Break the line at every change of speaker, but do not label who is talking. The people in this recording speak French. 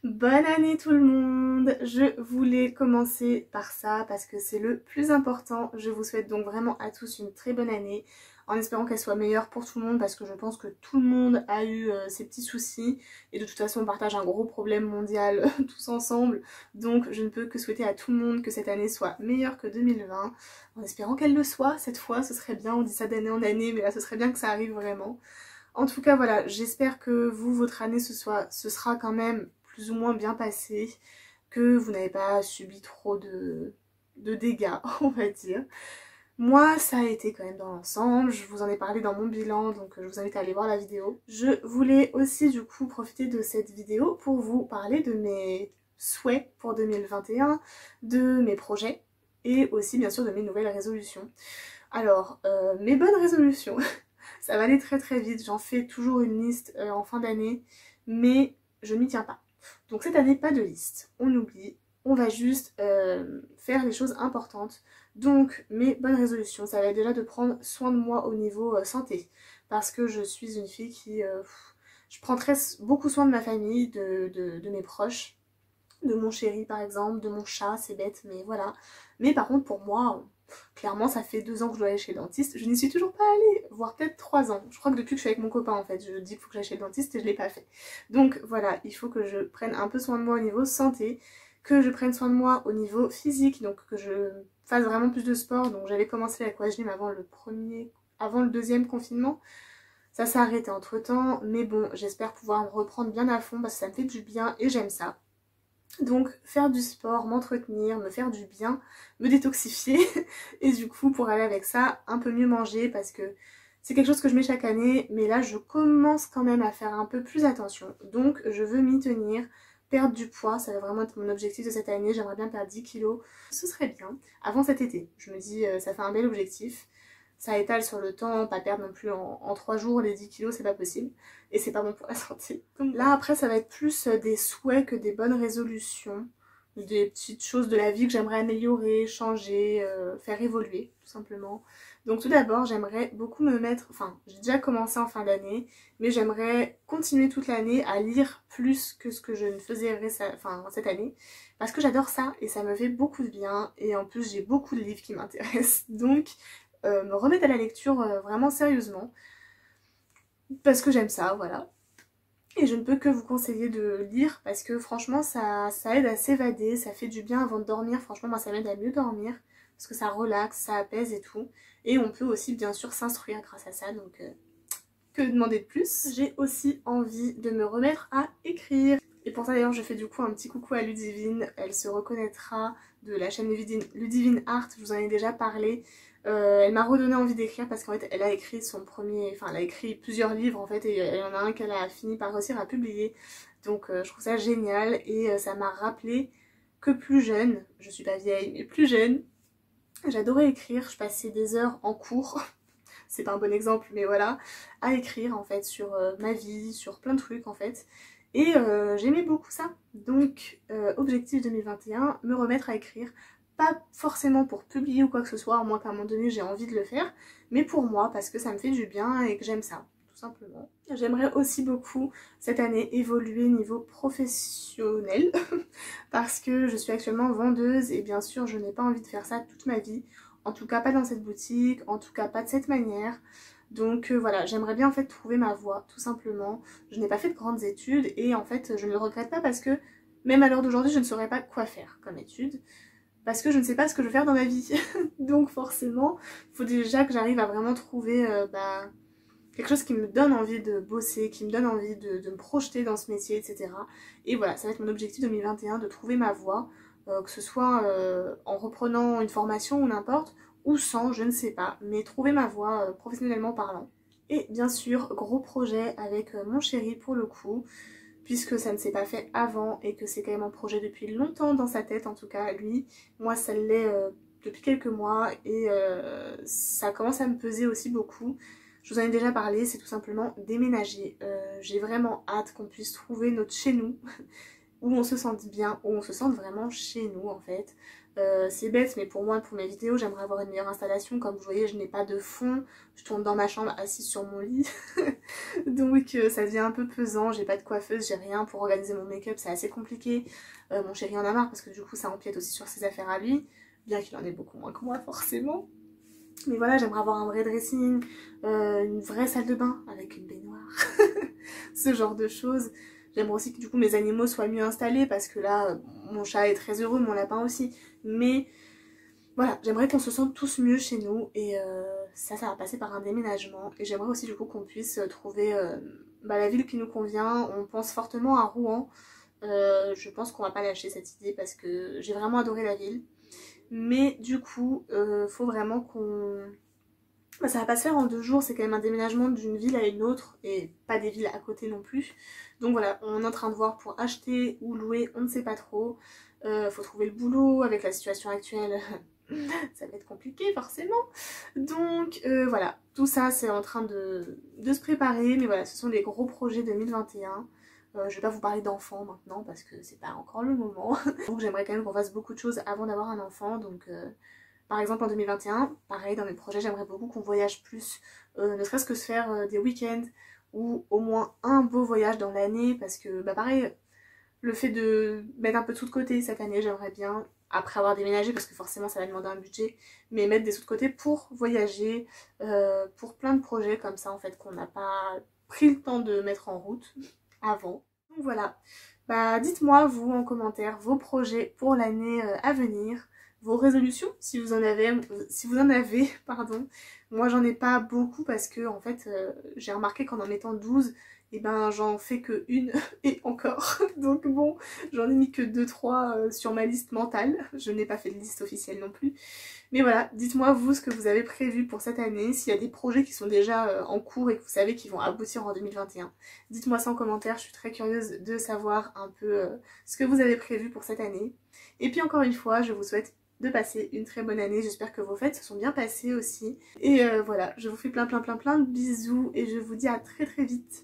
Bonne année tout le monde! Je voulais commencer par ça parce que c'est le plus important. Je vous souhaite donc vraiment à tous une très bonne année en espérant qu'elle soit meilleure pour tout le monde parce que je pense que tout le monde a eu ses petits soucis et de toute façon on partage un gros problème mondial tous ensemble. Donc je ne peux que souhaiter à tout le monde que cette année soit meilleure que 2020 en espérant qu'elle le soit cette fois. Ce serait bien, on dit ça d'année en année mais là ce serait bien que ça arrive vraiment. En tout cas voilà, j'espère que vous, votre année ce sera quand même plus ou moins bien passée, que vous n'avez pas subi trop de dégâts, on va dire. Moi ça a été quand même dans l'ensemble, je vous en ai parlé dans mon bilan, donc je vous invite à aller voir la vidéo. Je voulais aussi du coup profiter de cette vidéo pour vous parler de mes souhaits pour 2021, de mes projets et aussi bien sûr de mes nouvelles résolutions. Alors, mes bonnes résolutions, ça va aller très très vite, j'en fais toujours une liste en fin d'année, mais je n'y tiens pas. Donc cette année, pas de liste, on oublie, on va juste faire les choses importantes. Donc mes bonnes résolutions, ça va être déjà de prendre soin de moi au niveau santé, parce que je suis une fille qui... je prends beaucoup soin de ma famille, de mes proches, de mon chéri par exemple, de mon chat, c'est bête, mais voilà. Mais par contre pour moi... Clairement, ça fait 2 ans que je dois aller chez le dentiste. Je n'y suis toujours pas allée, voire peut-être 3 ans. Je crois que depuis que je suis avec mon copain, en fait, je dis qu'il faut que j'aille chez le dentiste et je l'ai pas fait. Donc voilà, il faut que je prenne un peu soin de moi au niveau santé, que je prenne soin de moi au niveau physique, donc que je fasse vraiment plus de sport. Donc j'avais commencé l'aquagym avant le deuxième confinement. Ça s'est arrêté entre temps, mais bon, j'espère pouvoir me reprendre bien à fond parce que ça me fait du bien et j'aime ça. Donc faire du sport, m'entretenir, me faire du bien, me détoxifier et du coup pour aller avec ça un peu mieux manger parce que c'est quelque chose que je mets chaque année mais là je commence quand même à faire un peu plus attention, donc je veux m'y tenir, perdre du poids, ça va vraiment être mon objectif de cette année, j'aimerais bien perdre 10 kilos, ce serait bien, avant cet été, je me dis ça fait un bel objectif. Ça étale sur le temps, pas perdre non plus en 3 jours les 10 kilos, c'est pas possible. Et c'est pas bon pour la santé. Donc là après ça va être plus des souhaits que des bonnes résolutions. Des petites choses de la vie que j'aimerais améliorer, changer, faire évoluer tout simplement. Donc tout d'abord j'aimerais beaucoup me mettre, enfin j'ai déjà commencé en fin d'année, mais j'aimerais continuer toute l'année à lire plus que ce que je ne faisais cette année. Parce que j'adore ça et ça me fait beaucoup de bien. Et en plus j'ai beaucoup de livres qui m'intéressent. Donc me remettre à la lecture vraiment sérieusement parce que j'aime ça, voilà. Et je ne peux que vous conseiller de lire parce que franchement ça aide à s'évader, ça fait du bien avant de dormir, franchement moi ça m'aide à mieux dormir parce que ça relaxe, ça apaise et tout. Et on peut aussi bien sûr s'instruire grâce à ça, donc que demander de plus. J'ai aussi envie de me remettre à écrire. Et pour ça d'ailleurs je fais du coup un petit coucou à Ludivine, elle se reconnaîtra de la chaîne Ludivine Art, je vous en ai déjà parlé. Elle m'a redonné envie d'écrire parce qu'en fait elle a écrit elle a écrit plusieurs livres en fait et il y en a un qu'elle a fini par réussir à publier. Donc je trouve ça génial et ça m'a rappelé que plus jeune, je suis pas vieille mais plus jeune, j'adorais écrire, je passais des heures en cours. C'est pas un bon exemple mais voilà, à écrire en fait sur ma vie, sur plein de trucs en fait. Et j'aimais beaucoup ça. Donc objectif 2021, me remettre à écrire. Pas forcément pour publier ou quoi que ce soit, à moins qu'à un moment donné j'ai envie de le faire, mais pour moi parce que ça me fait du bien et que j'aime ça, tout simplement. J'aimerais aussi beaucoup cette année évoluer niveau professionnel parce que je suis actuellement vendeuse et bien sûr je n'ai pas envie de faire ça toute ma vie. En tout cas pas dans cette boutique, en tout cas pas de cette manière. Donc voilà, j'aimerais bien en fait trouver ma voie tout simplement. Je n'ai pas fait de grandes études et en fait je ne le regrette pas parce que même à l'heure d'aujourd'hui je ne saurais pas quoi faire comme études. Parce que je ne sais pas ce que je veux faire dans ma vie. Donc forcément, il faut déjà que j'arrive à vraiment trouver quelque chose qui me donne envie de bosser, qui me donne envie de me projeter dans ce métier, etc. Et voilà, ça va être mon objectif 2021, de trouver ma voie, que ce soit en reprenant une formation ou n'importe, ou sans, je ne sais pas, mais trouver ma voie professionnellement parlant. Et bien sûr, gros projet avec mon chéri pour le coup, puisque ça ne s'est pas fait avant et que c'est quand même un projet depuis longtemps dans sa tête, en tout cas lui. Moi ça l'est depuis quelques mois et ça commence à me peser aussi beaucoup. Je vous en ai déjà parlé, c'est tout simplement déménager. J'ai vraiment hâte qu'on puisse trouver notre chez nous où on se sente bien, où on se sente vraiment chez nous en fait. C'est bête, mais pour moi, pour mes vidéos, j'aimerais avoir une meilleure installation. Comme vous voyez, je n'ai pas de fond, je tourne dans ma chambre assise sur mon lit. Donc ça devient un peu pesant, j'ai pas de coiffeuse, j'ai rien pour organiser mon make-up, c'est assez compliqué. Mon chéri en a marre parce que du coup ça empiète aussi sur ses affaires à lui, bien qu'il en ait beaucoup moins que moi forcément. Mais voilà, j'aimerais avoir un vrai dressing, une vraie salle de bain avec une baignoire, ce genre de choses. J'aimerais aussi que du coup mes animaux soient mieux installés parce que là, mon chat est très heureux, mon lapin aussi. Mais voilà, j'aimerais qu'on se sente tous mieux chez nous et ça va passer par un déménagement. Et j'aimerais aussi du coup qu'on puisse trouver la ville qui nous convient. On pense fortement à Rouen. Je pense qu'on va pas lâcher cette idée parce que j'ai vraiment adoré la ville. Mais du coup, faut vraiment qu'on... ça va pas se faire en 2 jours, c'est quand même un déménagement d'une ville à une autre et pas des villes à côté non plus. Donc voilà, on est en train de voir pour acheter ou louer, on ne sait pas trop. Faut trouver le boulot avec la situation actuelle. Ça va être compliqué forcément. Donc voilà, tout ça c'est en train de se préparer. Mais voilà, ce sont les gros projets 2021. Je vais pas vous parler d'enfants maintenant parce que c'est pas encore le moment. Donc j'aimerais quand même qu'on fasse beaucoup de choses avant d'avoir un enfant. Donc par exemple en 2021, pareil dans mes projets, j'aimerais beaucoup qu'on voyage plus. Ne serait-ce que se faire des week-ends ou au moins un beau voyage dans l'année. Parce que pareil, le fait de mettre un peu de sous de côté cette année, j'aimerais bien, après avoir déménagé, parce que forcément ça va demander un budget, mais mettre des sous de côté pour voyager, pour plein de projets comme ça en fait qu'on n'a pas pris le temps de mettre en route avant. Donc voilà, dites-moi vous en commentaire vos projets pour l'année à venir, vos résolutions si vous en avez, pardon. Moi j'en ai pas beaucoup parce que en fait j'ai remarqué qu'en mettant 12, et j'en fais que une et encore. Donc bon, j'en ai mis que 2-3 sur ma liste mentale. Je n'ai pas fait de liste officielle non plus. Mais voilà, dites-moi vous ce que vous avez prévu pour cette année, s'il y a des projets qui sont déjà en cours et que vous savez qu'ils vont aboutir en 2021. Dites-moi ça en commentaire, je suis très curieuse de savoir un peu ce que vous avez prévu pour cette année. Et puis encore une fois, je vous souhaite de passer une très bonne année, j'espère que vos fêtes se sont bien passées aussi. Et voilà, je vous fais plein de bisous et je vous dis à très vite.